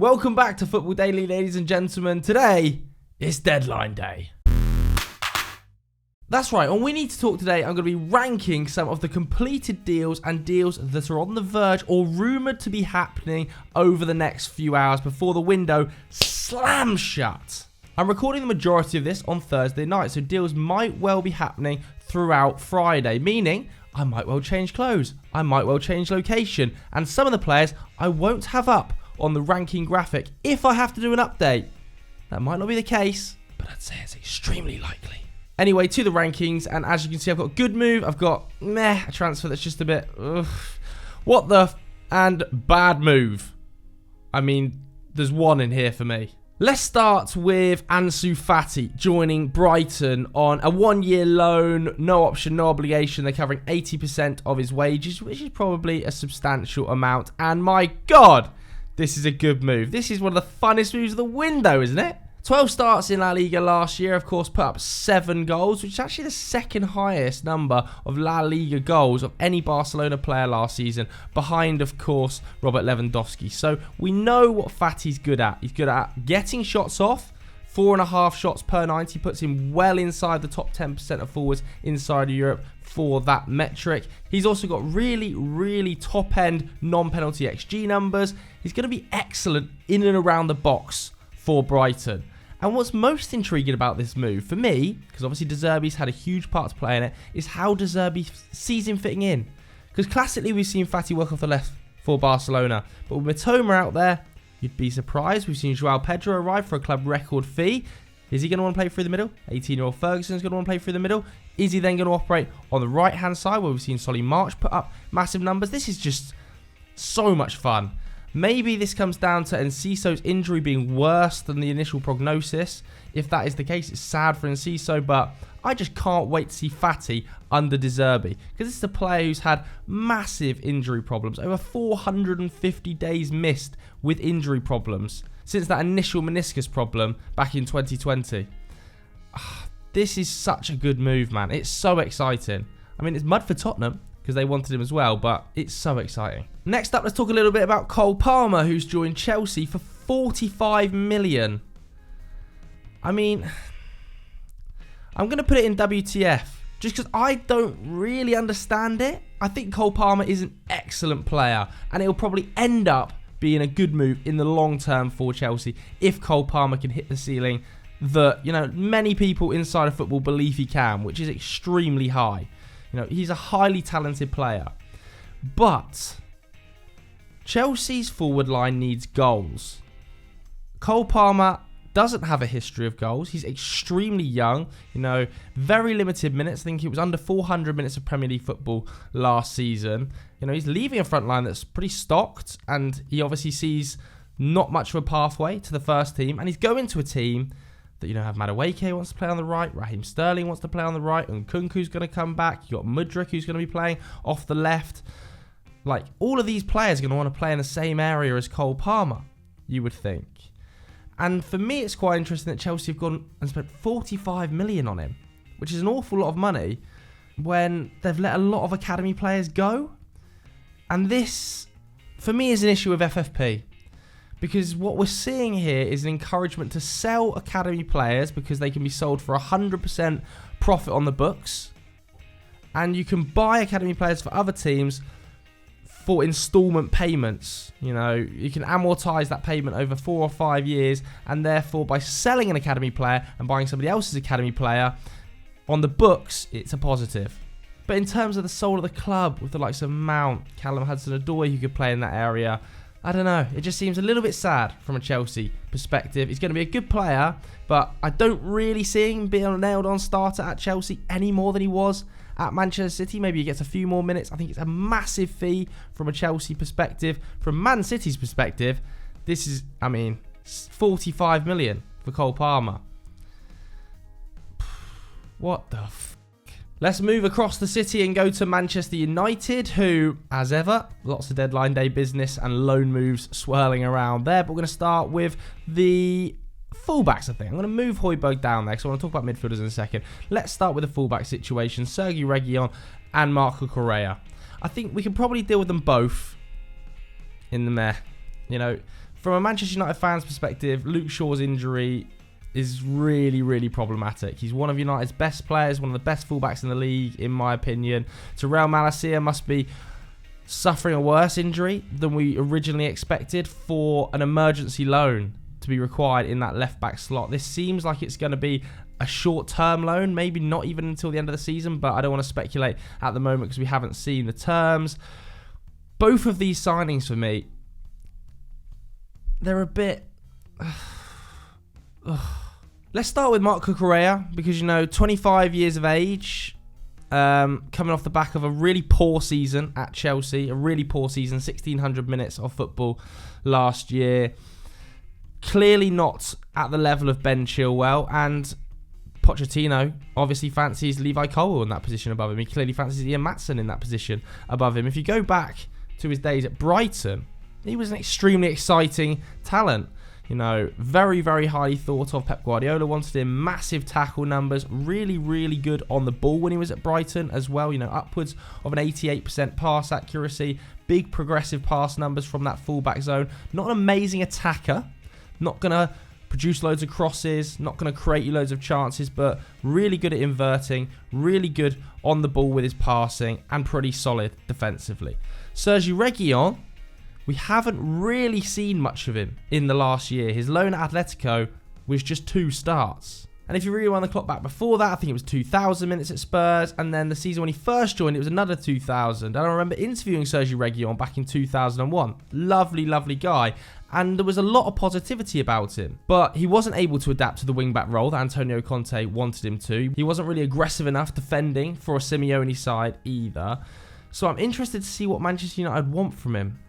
Welcome back to Football Daily, ladies and gentlemen. Today is deadline day. That's right, and we need to talk today. I'm going to be ranking some of the completed deals and deals that are on the verge or rumoured to be happening over the next few hours before the window slams shut. I'm recording the majority of this on Thursday night, so deals might well be happening throughout Friday, meaning I might well change clothes, I might well change location, and some of the players I won't have up on the ranking graphic if I have to do an update. That might not be the case, but I'd say it's extremely likely. Anyway, to the rankings, and as you can see, I've got a good move, I've got a transfer that's just a bit what the and bad move. I mean, there's one in here for me. Let's start with Ansu Fati joining Brighton on a 1-year loan, no option, no obligation. They're covering 80% of his wages, which is probably a substantial amount. And my God, this is a good move. This is one of the funnest moves of the window, isn't it? 12 starts in La Liga last year, of course, put up 7 goals, which is actually the second highest number of La Liga goals of any Barcelona player last season, behind, of course, Robert Lewandowski. So we know what Fati's good at. He's good at getting shots off. 4.5 shots per 90 puts him well inside the top 10% of forwards inside of Europe for that metric. He's also got really, really top-end non-penalty XG numbers. He's going to be excellent in and around the box for Brighton. And what's most intriguing about this move, for me, because obviously De Zerbi's had a huge part to play in it, is how De Zerbi sees him fitting in. Because classically, we've seen Fati work off the left for Barcelona. But with Mitoma out there, you'd be surprised. We've seen Joao Pedro arrive for a club record fee. Is he going to want to play through the middle? 18-year-old Ferguson's going to want to play through the middle. Is he then going to operate on the right-hand side, where we've seen Solly March put up massive numbers? This is just so much fun. Maybe this comes down to Enciso's injury being worse than the initial prognosis. If that is the case, it's sad for Enciso, but I just can't wait to see Fati under De Zerbi, because this is a player who's had massive injury problems, over 450 days missed with injury problems since that initial meniscus problem back in 2020. This is such a good move, man. It's so exciting. I mean, it's mud for Tottenham, because they wanted him as well, but it's so exciting. Next up, let's talk a little bit about Cole Palmer, who's joined Chelsea for 45 million. I mean, I'm going to put it in WTF, just because I don't really understand it. I think Cole Palmer is an excellent player, and it'll probably end up being a good move in the long term for Chelsea if Cole Palmer can hit the ceiling that, many people inside of football believe he can, which is extremely high. He's a highly talented player. But Chelsea's forward line needs goals. Cole Palmer doesn't have a history of goals. He's extremely young. Very limited minutes. I think he was under 400 minutes of Premier League football last season. He's leaving a front line that's pretty stocked, and he obviously sees not much of a pathway to the first team. And he's going to a team that, have Madueke wants to play on the right, Raheem Sterling wants to play on the right, and Nkunku's going to come back. You got Mudryk who's going to be playing off the left. Like, all of these players are going to want to play in the same area as Cole Palmer, you would think. And for me, it's quite interesting that Chelsea have gone and spent 45 million on him, which is an awful lot of money when they've let a lot of academy players go. And this, for me, is an issue with FFP. Because what we're seeing here is an encouragement to sell academy players because they can be sold for 100% profit on the books. And you can buy academy players for other teams for installment payments. You can amortize that payment over 4 or 5 years. And therefore, by selling an academy player and buying somebody else's academy player, on the books, it's a positive. But in terms of the soul of the club, with the likes of Mount, Callum Hudson-Odoi who could play in that area, I don't know. It just seems a little bit sad from a Chelsea perspective. He's going to be a good player, but I don't really see him being a nailed-on starter at Chelsea any more than he was at Manchester City. Maybe he gets a few more minutes. I think it's a massive fee from a Chelsea perspective. From Man City's perspective, this is, 45 million for Cole Palmer. What the Let's move across the city and go to Manchester United, who, as ever, lots of deadline day business and loan moves swirling around there. But we're going to start with the fullbacks, I think. I'm going to move Højbjerg down there because I want to talk about midfielders in a second. Let's start with the fullback situation. Sergi Reguilon and Marco Correa. I think we can probably deal with them both in the meh. From a Manchester United fan's perspective, Luke Shaw's injury is really, really problematic. He's one of United's best players, one of the best fullbacks in the league, in my opinion. Terrell Malacia must be suffering a worse injury than we originally expected for an emergency loan to be required in that left-back slot. This seems like it's going to be a short-term loan, maybe not even until the end of the season, but I don't want to speculate at the moment because we haven't seen the terms. Both of these signings for me, they're a bit... Let's start with Marc Cucurella because, 25 years of age, coming off the back of a really poor season at Chelsea, a really poor season, 1,600 minutes of football last year. Clearly not at the level of Ben Chilwell, and Pochettino obviously fancies Levi Colwill in that position above him. He clearly fancies Ian Maatsen in that position above him. If you go back to his days at Brighton, he was an extremely exciting talent. Very, very highly thought of. Pep Guardiola wanted him. Massive tackle numbers. Really, really good on the ball when he was at Brighton as well. Upwards of an 88% pass accuracy. Big progressive pass numbers from that fullback zone. Not an amazing attacker. Not going to produce loads of crosses. Not going to create you loads of chances. But really good at inverting. Really good on the ball with his passing. And pretty solid defensively. Sergi Reguilon, we haven't really seen much of him in the last year. His loan at Atletico was just 2 starts. And if you really run the clock back before that, I think it was 2,000 minutes at Spurs. And then the season when he first joined, it was another 2,000. And I remember interviewing Sergi Reguilon back in 2001. Lovely, lovely guy. And there was a lot of positivity about him. But he wasn't able to adapt to the wing-back role that Antonio Conte wanted him to. He wasn't really aggressive enough defending for a Simeone side either. So I'm interested to see what Manchester United want from him.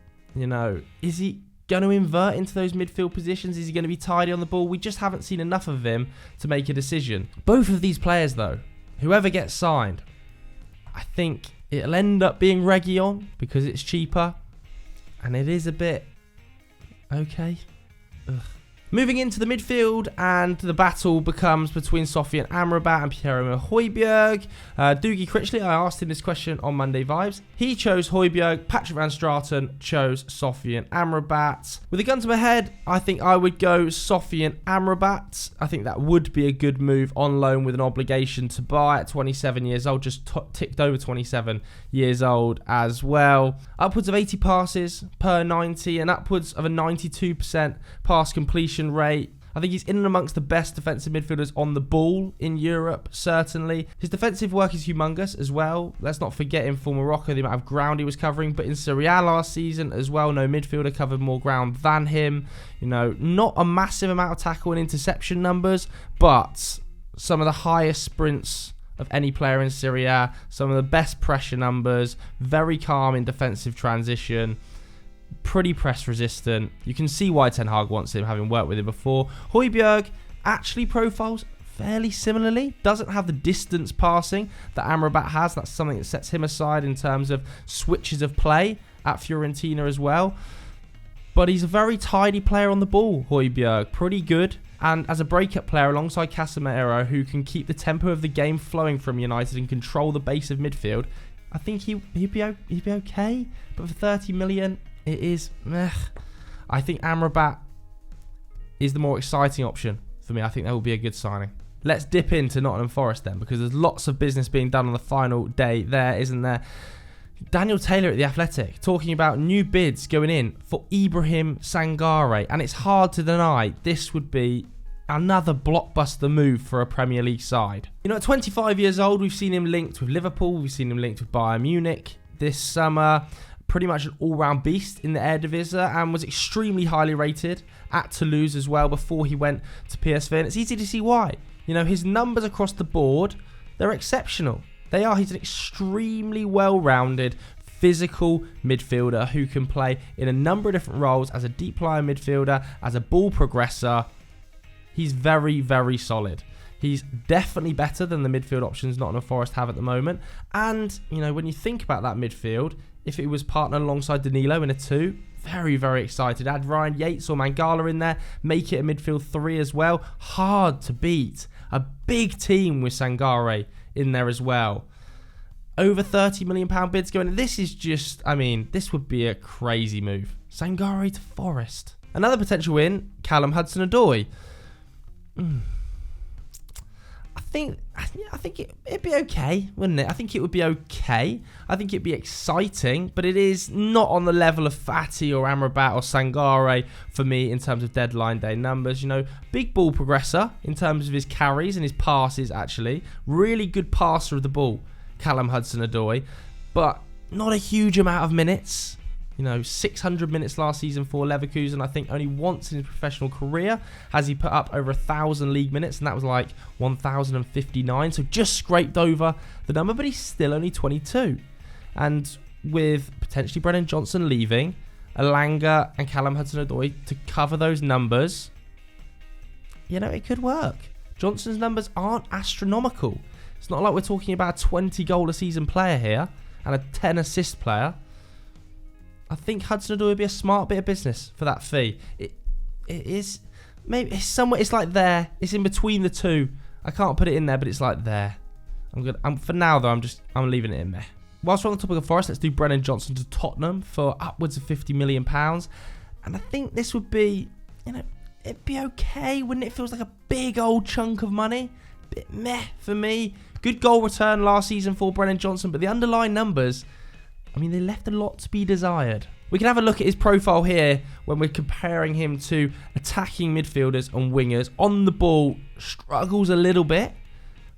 Is he going to invert into those midfield positions? Is he going to be tidy on the ball? We just haven't seen enough of him to make a decision. Both of these players, though, whoever gets signed, I think it'll end up being Reguilon because it's cheaper. And it is a bit... okay. Ugh. Moving into the midfield, and the battle becomes between Sofian Amrabat and Pierre-Emile Højbjerg. Doogie Critchley, I asked him this question on Monday Vibes. He chose Højbjerg. Patrick Van Straten chose Sofian Amrabat. With a gun to my head, I think I would go Sofian Amrabat. I think that would be a good move on loan with an obligation to buy at 27 years old. Just ticked over 27 years old as well. Upwards of 80 passes per 90 and upwards of a 92% pass completion rate. I think he's in and amongst the best defensive midfielders on the ball in Europe, certainly. His defensive work is humongous as well. Let's not forget in for Morocco the amount of ground he was covering, but in Serie A last season as well, no midfielder covered more ground than him. Not a massive amount of tackle and interception numbers, but some of the highest sprints of any player in Serie A, some of the best pressure numbers, very calm in defensive transition. Pretty press resistant. You can see why Ten Hag wants him, having worked with him before. Højbjerg actually profiles fairly similarly. Doesn't have the distance passing that Amrabat has. That's something that sets him aside in terms of switches of play at Fiorentina as well. But he's a very tidy player on the ball, Højbjerg. Pretty good. And as a breakup player alongside Casemiro, who can keep the tempo of the game flowing from United and control the base of midfield, I think he'd be okay. But for 30 million... it is meh. I think Amrabat is the more exciting option for me. I think that will be a good signing. Let's dip into Nottingham Forest then, because there's lots of business being done on the final day there, isn't there? Daniel Taylor at The Athletic talking about new bids going in for Ibrahim Sangare, and it's hard to deny this would be another blockbuster move for a Premier League side. At 25 years old, we've seen him linked with Liverpool, we've seen him linked with Bayern Munich this summer. Pretty much an all-round beast in the Eredivisie and was extremely highly rated at Toulouse as well before he went to PSV. And it's easy to see why. His numbers across the board, they're exceptional. They are. He's an extremely well-rounded, physical midfielder who can play in a number of different roles as a deep lying midfielder, as a ball progressor. He's very, very solid. He's definitely better than the midfield options Nottingham Forest have at the moment. And, when you think about that midfield, if it was partnered alongside Danilo in a 2, very, very excited. Add Ryan Yates or Mangala in there, make it a midfield 3 as well. Hard to beat. A big team with Sangare in there as well. Over £30 million bids going in. This is just, this would be a crazy move. Sangare to Forest. Another potential win, Callum Hudson-Odoi. I think it'd be okay, wouldn't it? I think it would be okay. I think it'd be exciting, but it is not on the level of Fati or Amrabat or Sangare for me in terms of deadline day numbers. You know, big ball progressor in terms of his carries and his passes, actually. Really good passer of the ball, Callum Hudson-Odoi, but not a huge amount of minutes. You know, 600 minutes last season for Leverkusen. I think only once in his professional career has he put up over 1,000 league minutes, and that was like 1,059. So just scraped over the number, but he's still only 22. And with potentially Brennan Johnson leaving, Elanga and Callum Hudson-Odoi to cover those numbers, you know, it could work. Johnson's numbers aren't astronomical. It's not like we're talking about a 20 goal a season player here and a 10 assist player. I think Hudson-Odoi would be a smart bit of business for that fee. It is, maybe it's somewhere. It's like there. It's in between the two. I can't put it in there, but it's like there. For now though, I'm leaving it in there. Whilst we're on the topic of Forest, let's do Brennan Johnson to Tottenham for upwards of £50 million. And I think this would be, you know, it'd be okay, wouldn't it? It feels like a big old chunk of money. Bit meh for me. Good goal return last season for Brennan Johnson, but the underlying numbers, I mean, they left a lot to be desired. We can have a look at his profile here when we're comparing him to attacking midfielders and wingers. On the ball, struggles a little bit.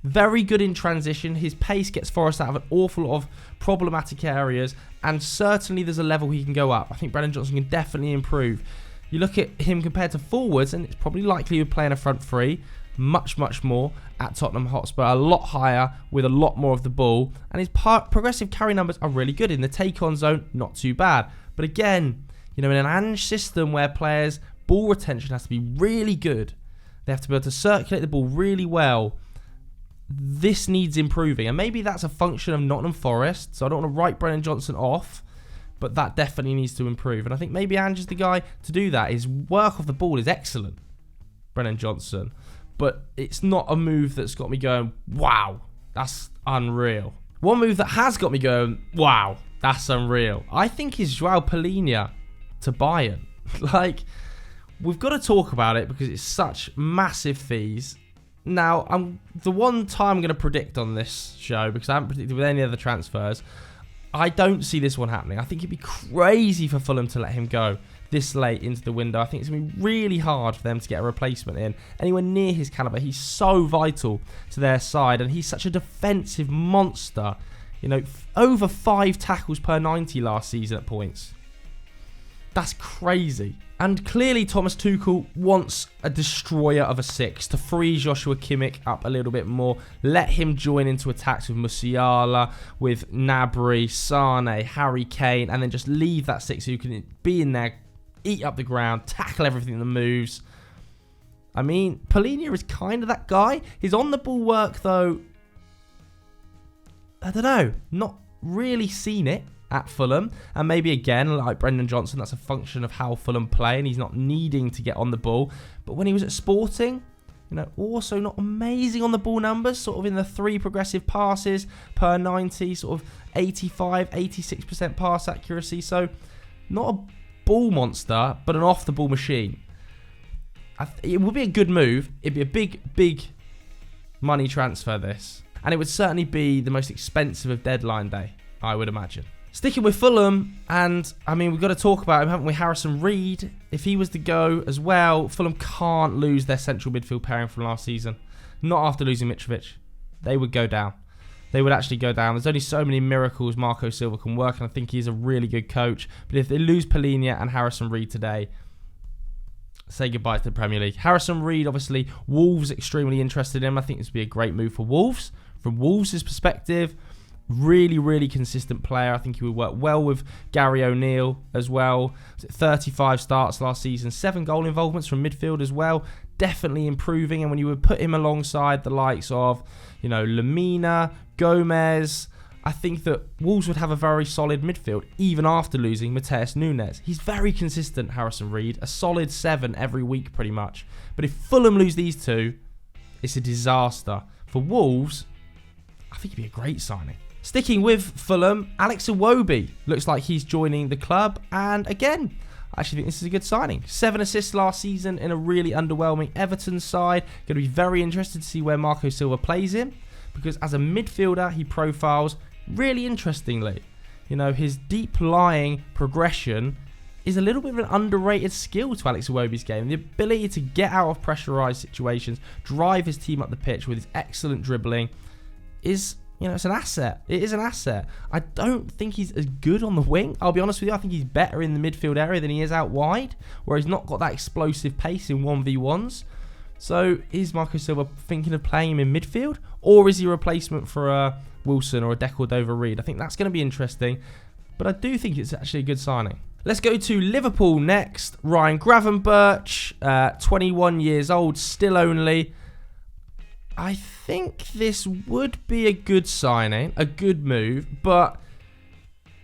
Very good in transition. His pace gets Forest out of an awful lot of problematic areas, and certainly there's a level he can go up. I think Brennan Johnson can definitely improve. You look at him compared to forwards, and it's probably likely he would play in a front three. Much more at Tottenham Hotspur, a lot higher with a lot more of the ball, and his progressive carry numbers are really good. In the take-on zone, not too bad, but again, you know, in an Ange system where players' ball retention has to be really good, they have to be able to circulate the ball really well, this needs improving, and maybe that's a function of Nottingham Forest, so I don't want to write Brennan Johnson off, but that definitely needs to improve, and I think maybe Ange is the guy to do that. His work off the ball is excellent, Brennan Johnson. But it's not a move that's got me going, wow, that's unreal. One move that has got me going, wow, that's unreal, I think is Joao Palhinha to Bayern. Like, we've got to talk about it because it's such massive fees. Now, the one time I'm going to predict on this show, because I haven't predicted with any other transfers, I don't see this one happening. I think it'd be crazy for Fulham to let him go this late into the window. I think it's going to be really hard for them to get a replacement in anywhere near his caliber. He's so vital to their side, and he's such a defensive monster. You know, over 5 tackles per 90 last season at points. That's crazy. And clearly Thomas Tuchel wants a destroyer of a 6 to free Joshua Kimmich up a little bit more. Let him join into attacks with Musiala, with Gnabry, Sane, Harry Kane, and then just leave that 6 who can be in there, eat up the ground, tackle everything that moves. I mean, Palhinha is kind of that guy. His on-the-ball work, though, I don't know, not really seen it at Fulham. And maybe, again, like Brendan Johnson, that's a function of how Fulham play, and he's not needing to get on the ball. But when he was at Sporting, you know, also not amazing on the ball numbers, sort of in the 3 progressive passes per 90, sort of 85, 86% pass accuracy. So, not a ball monster, but an off-the-ball machine. It would be a good move. It'd be a big money transfer, this. And it would certainly be the most expensive of deadline day, I would imagine. Sticking with Fulham, and I mean, we've got to talk about him, haven't we? Harrison Reed, if he was to go as well, Fulham can't lose their central midfield pairing from last season. Not after losing Mitrovic. They would go down. They would actually go down. There's only so many miracles Marco Silva can work, and I think he's a really good coach. But if they lose Palhinha and Harrison Reed today, say goodbye to the Premier League. Harrison Reed, obviously, Wolves extremely interested in him. I think this would be a great move for Wolves. From Wolves' perspective, really consistent player. I think he would work well with Gary O'Neill as well. 35 starts last season, 7 goal involvements from midfield as well. Definitely improving. And when you would put him alongside the likes of, you know, Lamina, Gomez, I think that Wolves would have a very solid midfield, even after losing Mateus Nunes. He's very consistent, Harrison Reed. A solid 7 every week, pretty much. But if Fulham lose these two, it's a disaster. For Wolves, I think it'd be a great signing. Sticking with Fulham, Alex Iwobi looks like he's joining the club. And again, I actually think this is a good signing. 7 assists last season in a really underwhelming Everton side. Going to be very interested to see where Marco Silva plays in, because as a midfielder, he profiles really interestingly. You know, his deep-lying progression is a little bit of an underrated skill to Alex Iwobi's game. The ability to get out of pressurised situations, drive his team up the pitch with his excellent dribbling is, you know, it's an asset. It is an asset. I don't think he's as good on the wing. I'll be honest with you. I think he's better in the midfield area than he is out wide, where he's not got that explosive pace in 1v1s. So is Marco Silva thinking of playing him in midfield, or is he a replacement for a Wilson or a Decordova-Reid? I think that's going to be interesting, but I do think it's actually a good signing. Let's go to Liverpool next. Ryan Gravenberch, 21 years old, still only. I think this would be a good signing, a good move, but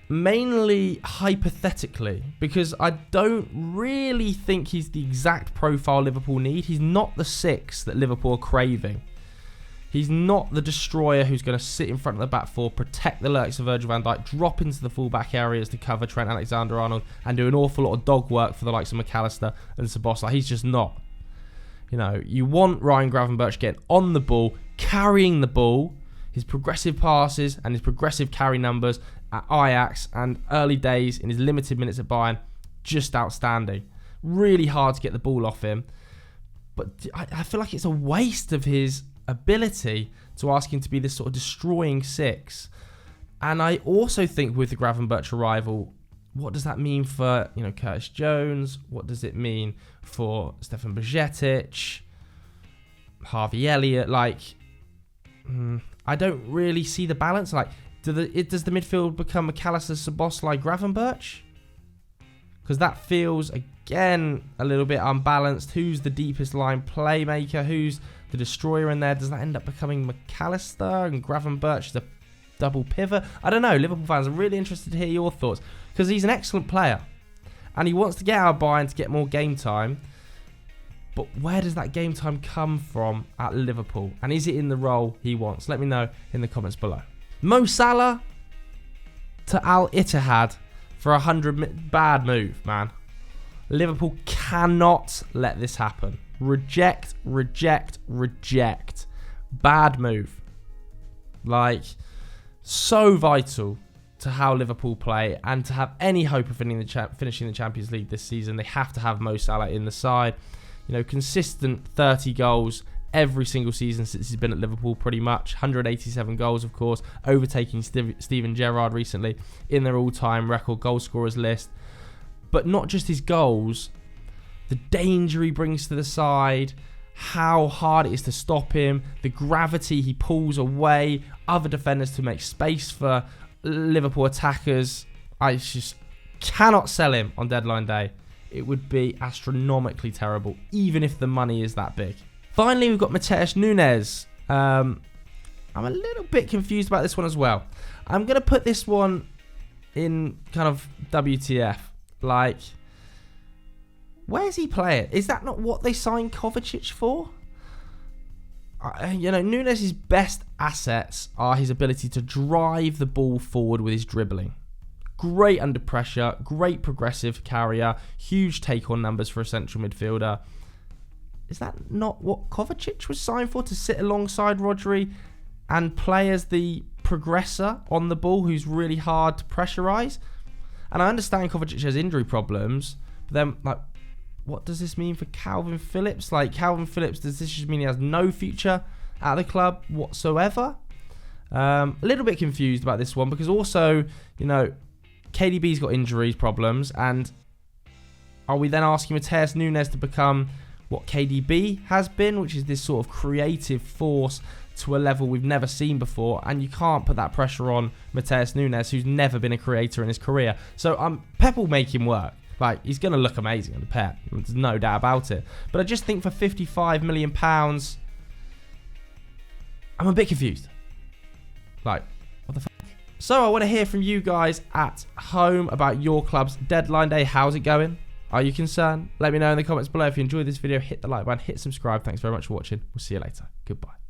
mainly hypothetically, because I don't really think he's the exact profile Liverpool need. He's not the 6 that Liverpool are craving. He's not the destroyer who's going to sit in front of the back four, protect the lurks of Virgil van Dijk, drop into the fullback areas to cover Trent Alexander-Arnold, and do an awful lot of dog work for the likes of McAllister and Szoboszlai. He's just not. You know, you want Ryan Gravenberch getting on the ball, carrying the ball, his progressive passes and his progressive carry numbers at Ajax and early days in his limited minutes at Bayern, just outstanding. Really hard to get the ball off him. But I feel like it's a waste of his ability to ask him to be this sort of destroying 6. And I also think with the Gravenberch arrival, what does that mean for, you know, Curtis Jones? What does it mean for Stefan Bajcetic, Harvey Elliott? Like, I don't really see the balance. Like, does the midfield become McAllister, Szoboszlai, Gravenberch? Because that feels, again, a little bit unbalanced. Who's the deepest line playmaker? Who's the destroyer in there? Does that end up becoming McAllister and Gravenberch is a double pivot? I don't know. Liverpool fans are really interested to hear your thoughts, because he's an excellent player and he wants to get out of Bayern to get more game time. But where does that game time come from at Liverpool? And is it in the role he wants? Let me know in the comments below. Mo Salah to Al Ittihad for 100. Bad move, man. Liverpool cannot let this happen. Reject, reject, reject. Bad move. Like, so vital to how Liverpool play, and to have any hope of finishing the Champions League this season, they have to have Mo Salah in the side. You know, consistent 30 goals every single season since he's been at Liverpool, pretty much. 187 goals, of course, overtaking Steven Gerrard recently in their all-time record goal scorers list. But not just his goals, the danger he brings to the side, how hard it is to stop him, the gravity he pulls away other defenders to make space for Liverpool attackers. I just cannot sell him on deadline day. It would be astronomically terrible, even if the money is that big. Finally, we've got Matheus Nunes. I'm a little bit confused about this one as well. I'm going to put this one in kind of WTF. Like, where's he playing? Is that not what they signed Kovacic for? You know, Nunes' best assets are his ability to drive the ball forward with his dribbling. Great under pressure, great progressive carrier, huge take-on numbers for a central midfielder. Is that not what Kovacic was signed for? To sit alongside Rodri and play as the progressor on the ball who's really hard to pressurise? And I understand Kovacic has injury problems, but then, like, what does this mean for Calvin Phillips? Like, Calvin Phillips, does this just mean he has no future at the club whatsoever? A little bit confused about this one, because also, you know, KDB's got injuries problems, and are we then asking Matheus Nunes to become what KDB has been, which is this sort of creative force to a level we've never seen before? And you can't put that pressure on Matheus Nunes, who's never been a creator in his career. So Pep will make him work. Like, he's going to look amazing under Pep. There's no doubt about it. But I just think for £55 million, I'm a bit confused. Like, what the fuck? So I want to hear from you guys at home about your club's deadline day. How's it going? Are you concerned? Let me know in the comments below. If you enjoyed this video, hit the like button, hit subscribe. Thanks very much for watching. We'll see you later. Goodbye.